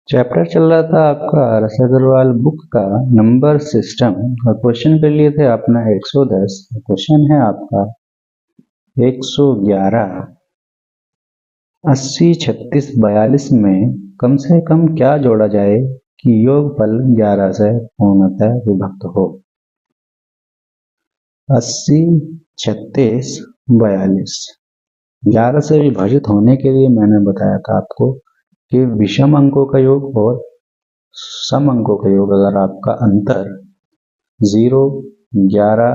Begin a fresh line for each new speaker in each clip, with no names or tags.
Chapter चल रहा था आपका रस अग्रवाल बुक का नंबर सिस्टम और क्वेश्चन कर लिए थे आपने 110। क्वेश्चन है आपका 111। 80, 36, 42 में कम से कम क्या जोड़ा जाए कि योगफल 11 से पूर्णतः विभक्त हो। 80, 36, 42 11 से विभाजित होने के लिए मैंने बताया था आपको कि विषम अंकों का योग और सम अंकों का योग अगर आपका अंतर 0, 11,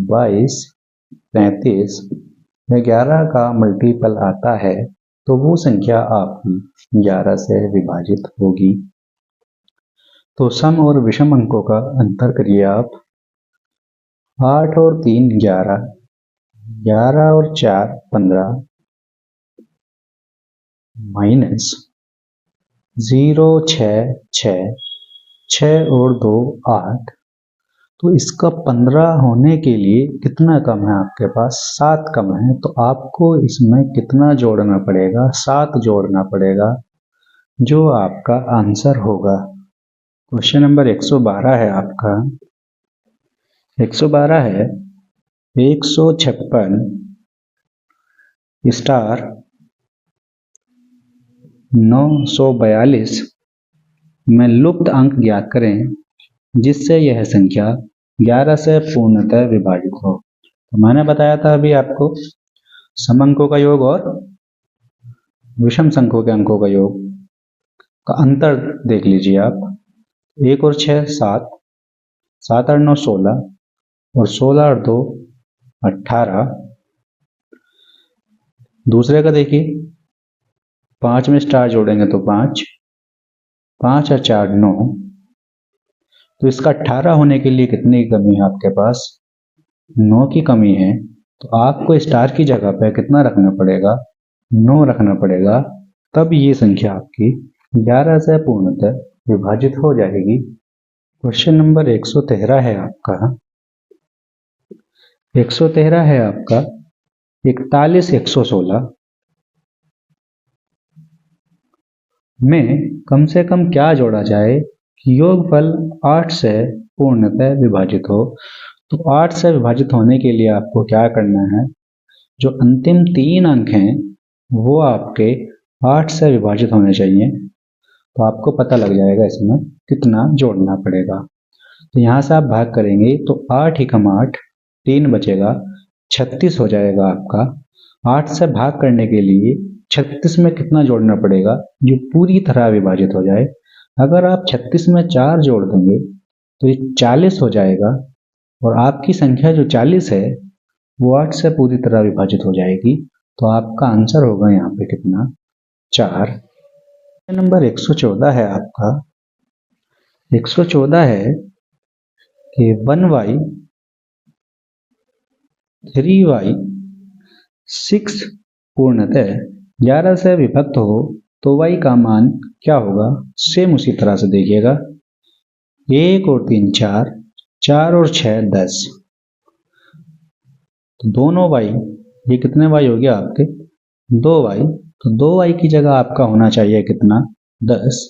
22, 35 या 11 का मल्टीपल आता है तो वो संख्या आपकी 11 से विभाजित होगी। तो सम और विषम अंकों का अंतर करिए आप। 8 और 3 11, 11 और 4 15, माइनस 0 6 6, 6 और 2 8। तो इसका 15 होने के लिए कितना कम है आपके पास? 7 कम है। तो आपको इसमें कितना जोड़ना पड़ेगा? 7 जोड़ना पड़ेगा, जो आपका आंसर होगा। क्वेश्चन नंबर 112 है आपका। 112 है 156 स्टार 942 में लुप्त अंक ज्ञात करें जिससे यह संख्या 11 से पूर्णतः विभाजित हो। तो मैंने बताया था अभी आपको सम अंकों का योग और विषम संख्यों के अंकों का योग का अंतर देख लीजिए आप। 1 और 6 7, 7 और 9 16 और 16 और 2 18। दूसरे का देखिए, 5 में स्टार जोड़ेंगे तो 5, 5 और 4 9। तो इसका 18 होने के लिए कितनी कमी है आपके पास? 9 की कमी है। तो आपको स्टार की जगह पे कितना रखना पड़ेगा? 9 रखना पड़ेगा, तब ये संख्या आपकी 11 से पूर्णतः विभाजित हो जाएगी। क्वेश्चन नंबर 113 है आपका। 113 है आपका 41 116 में कम से कम क्या जोड़ा जाए कि योगफल 8 से पूर्णतः विभाजित हो। तो 8 से विभाजित होने के लिए आपको क्या करना है? जो अंतिम 3 अंक हैं वो आपके 8 से विभाजित होने चाहिए। तो आपको पता लग जाएगा इसमें कितना जोड़ना पड़ेगा। तो यहाँ से आप भाग करेंगे तो 8 एकम 8, 3 बचेगा, 36 हो जाएगा आपका। 8 से भाग करने के लिए 36 में कितना जोड़ना पड़ेगा जो पूरी तरह विभाजित हो जाए। अगर आप 36 में 4 जोड़ देंगे तो ये 40 हो जाएगा और आपकी संख्या जो 40 है वो 8 से पूरी तरह विभाजित हो जाएगी। तो आपका आंसर होगा यहाँ पे कितना? 4। नंबर 114 है आपका। 114 है कि 1y 3y 6 पूर्णतः 11 से विभक्त हो तो y का मान क्या होगा? सेम उसी तरह से देखिएगा। 1 और 3 4, 4 और 6 10। तो दोनों y, ये कितने y हो गया आपके? 2y। तो 2y की जगह आपका होना चाहिए कितना? 10।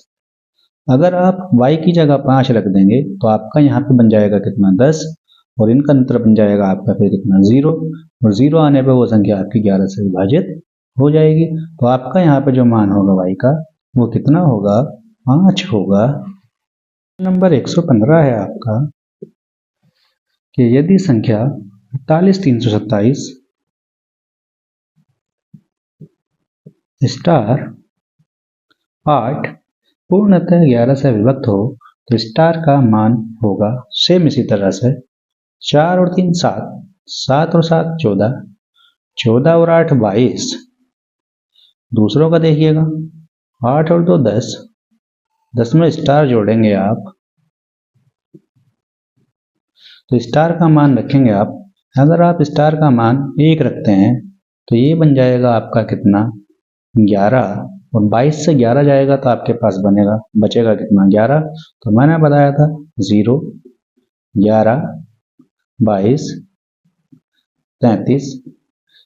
अगर आप y की जगह 5 रख देंगे तो आपका यहाँ पे बन जाएगा कितना? 10। और इनका अंतर बन जाएगा आपका फिर कितना? 0। और 0 आने पे वो संख्या आपकी 11 से विभाजित हो जाएगी। तो आपका यहाँ पे जो मान होगा y का वो कितना होगा? 5 होगा। नंबर 115 है आपका कि यदि संख्या 48 327 स्टार 8 पूर्णतः 11 से विभक्त हो तो स्टार का मान होगा सेम इसी तरह से। 4 और 3 7, 7 और 7 14, 14 और 8 22। दूसरों का देखिएगा, 8 और 2 10, 10 में स्टार जोड़ेंगे आप तो स्टार का मान रखेंगे आप। अगर आप स्टार का मान 1 रखते हैं तो ये बन जाएगा आपका कितना? 11। और 22 से 11 जाएगा तो आपके पास बचेगा कितना? 11। तो मैंने बताया था 0, 11, 22, 33।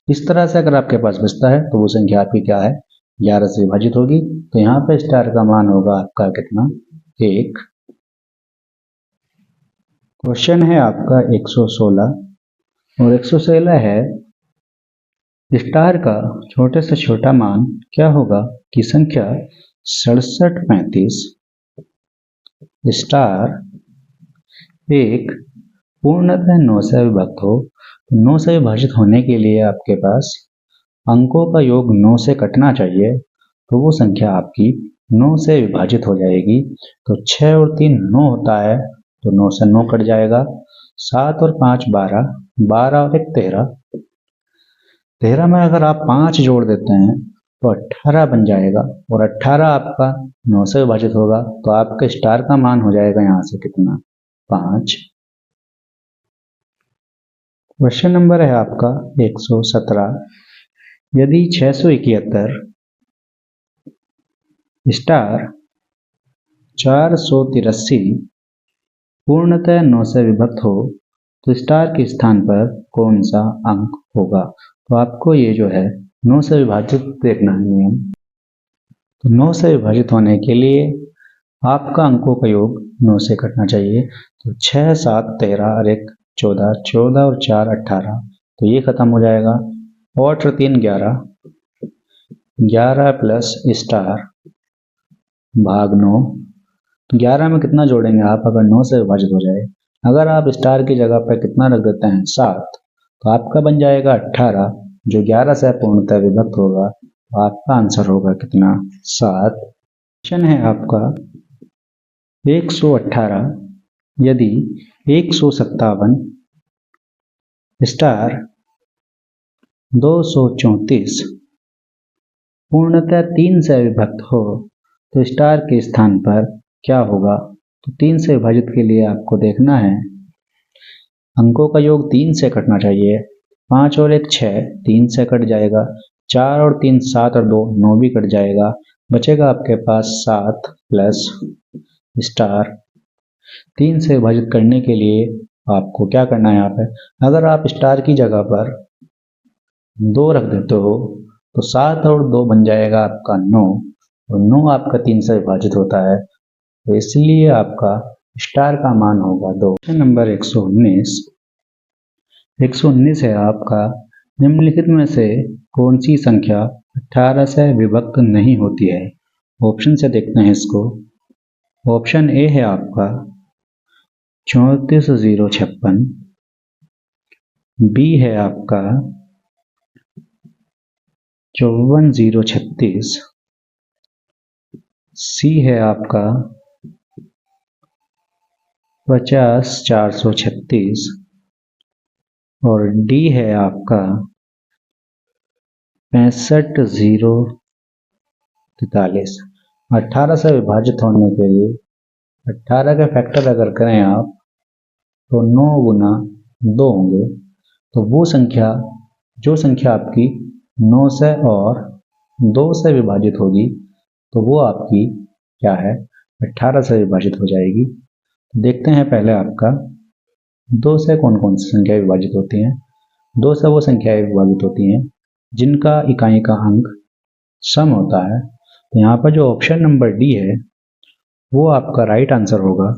इस तरह से अगर आपके पास बचता है तो वो संख्या आपकी क्या है? 11 से विभाजित होगी, तो यहाँ पे स्टार का मान होगा आपका कितना, 1। क्वेश्चन है आपका 116 और 116 है स्टार का छोटे से छोटा मान क्या होगा कि संख्या 6735 स्टार एक पूर्णतः 9 से विभक्त हो। 9 से विभाजित होने के लिए आपके पास अंकों का योग 9 से कटना चाहिए, तो वो संख्या आपकी 9 से विभाजित हो जाएगी। तो 6 और 3 9 होता है, तो 9 से 9 कट जाएगा। 7 और 5 12, 12 और 1 13, 13 में अगर आप 5 जोड़ देते हैं तो 18 बन जाएगा, और 18 आपका 9 से विभाजित होगा, तो आपके स्टार का मान हो जाएगा यहाँ से कितना, 5। क्वेश्चन नंबर है आपका 117, यदि 671 स्टार 483 पूर्णतः 9 से विभक्त हो, तो स्टार के स्थान पर कौन सा अंक होगा। तो आपको ये जो है 9 से विभाजित देखना है नियम। तो 9 से विभाजित होने के लिए आपका अंकों का योग 9 से कटना चाहिए। तो 6 7 13 और 1 14, 14 और 4 18, तो ये खत्म हो जाएगा। 8 और 3 11, 11 प्लस स्टार भाग 9, तो 11 में कितना जोड़ेंगे आप अगर 9 से विभाजित हो जाए। अगर आप स्टार की जगह पर कितना रख देते हैं 7, तो आपका बन जाएगा 18, जो 11 से पूर्णतः विभक्त होगा, तो आपका आंसर होगा कितना, 7। क्वेश्चन है आपका 118, यदि 157 स्टार 234 पूर्णतः 3 से विभक्त हो, तो स्टार के स्थान पर क्या होगा। तो 3 से विभाजित के लिए आपको देखना है अंकों का योग 3 से कटना चाहिए। 5 और 1 6, 3 से कट जाएगा। 4 और 3 7 और 2 9 भी कट जाएगा। बचेगा आपके पास 7 प्लस स्टार। 3 से विभाजित करने के लिए आपको क्या करना है यहाँ पे, अगर आप स्टार की जगह पर 2 रख देते हो तो 7 और 2 बन जाएगा आपका 9, और 9 आपका 3 से विभाजित होता है, तो इसलिए आपका स्टार का मान होगा 2। क्वेश्चन नंबर 119 है आपका, निम्नलिखित में से कौन सी संख्या 18 से विभक्त नहीं होती है। ऑप्शन से देखते हैं इसको। ऑप्शन ए है आपका 34056, बी है आपका 54036, सी है आपका 50436, और डी है आपका 65,043। 18 से विभाजित होने के लिए 18 के फैक्टर अगर करें आप तो 9 गुना 2 होंगे, तो वो संख्या जो संख्या आपकी 9 से और 2 से विभाजित होगी, तो वो आपकी क्या है, 18 से विभाजित हो जाएगी। देखते हैं पहले आपका 2 से कौन कौन सी संख्या विभाजित होती हैं। 2 से वो संख्याएं विभाजित होती हैं जिनका इकाई का अंक सम होता है। तो यहाँ पर जो ऑप्शन नंबर डी है वो आपका राइट आंसर होगा,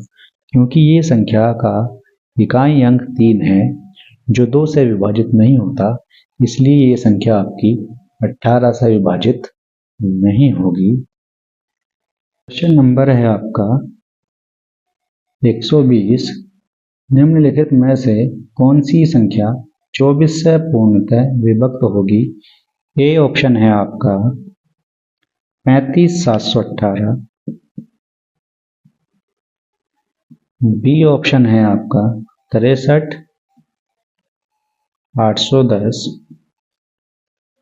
क्योंकि ये संख्या का इकाई अंक 3 है जो 2 से विभाजित नहीं होता, इसलिए ये संख्या आपकी 18 से विभाजित नहीं होगी। क्वेश्चन नंबर है आपका 120, निम्नलिखित में से कौन सी संख्या 24 से पूर्णतः विभक्त होगी। ए ऑप्शन है आपका 35,718, बी ऑप्शन है आपका 63,810,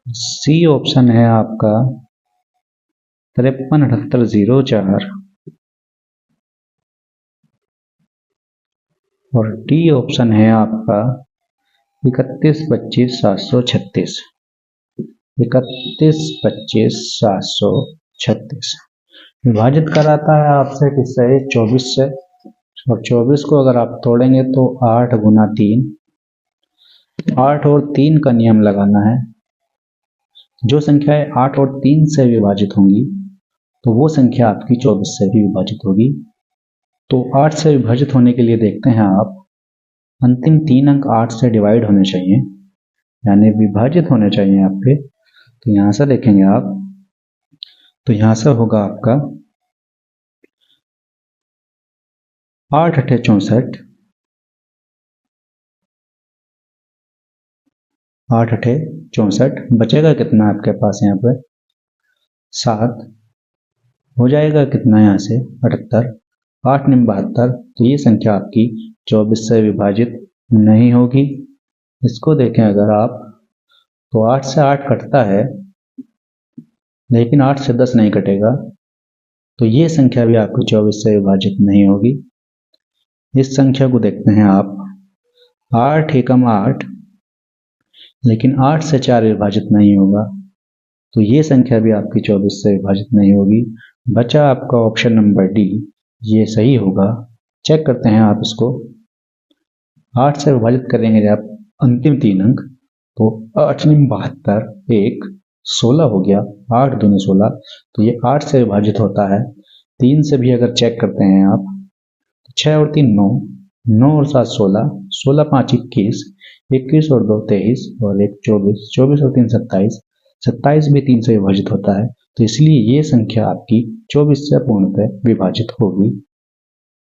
सी ऑप्शन है आपका 53,7804, और डी ऑप्शन है आपका 31,25,736। 31,25,736 विभाजित कराता है आपसे किससे, 24 से, और 24 को अगर आप तोड़ेंगे तो 8 गुना 3, 8 और 3 का नियम लगाना है। जो संख्याएं 8 और 3 से विभाजित होंगी तो वो संख्या आपकी 24 से भी विभाजित होगी। तो 8 से विभाजित होने के लिए देखते हैं आप, अंतिम 3 अंक 8 से डिवाइड होने चाहिए, यानी विभाजित होने चाहिए आपके। तो यहां से देखेंगे आप, तो यहां से होगा आपका 8 अठे 64, 8 अठे 64, बचेगा कितना आपके पास यहाँ पे 7, हो जाएगा कितना यहाँ से 78, 8 निम 72। तो ये संख्या आपकी 24 से विभाजित नहीं होगी। इसको देखें अगर आप, तो 8 से 8 कटता है लेकिन 8 से 10 नहीं कटेगा, तो ये संख्या भी आपकी 24 से विभाजित नहीं होगी। इस संख्या को देखते हैं आप, 8 एकम 8, लेकिन 8 से 4 विभाजित नहीं होगा, तो ये संख्या भी आपकी 24 से विभाजित नहीं होगी। बचा आपका ऑप्शन नंबर डी, ये सही होगा। चेक करते हैं आप इसको, 8 से विभाजित करेंगे जब अंतिम 3 अंक, तो 8 निम 72, 1 16 हो गया, 8 दूनी 16, तो ये 8 से विभाजित होता है। 3 से भी अगर चेक करते हैं आप, 6 और 3 9, 9 और 7 16, 16 5 21, 21 और 2 23 और 1 24, 24 और 3 27, 27 भी 3 से विभाजित होता है। तो इसलिए ये संख्या आपकी 24 से पूर्णतः विभाजित होगी।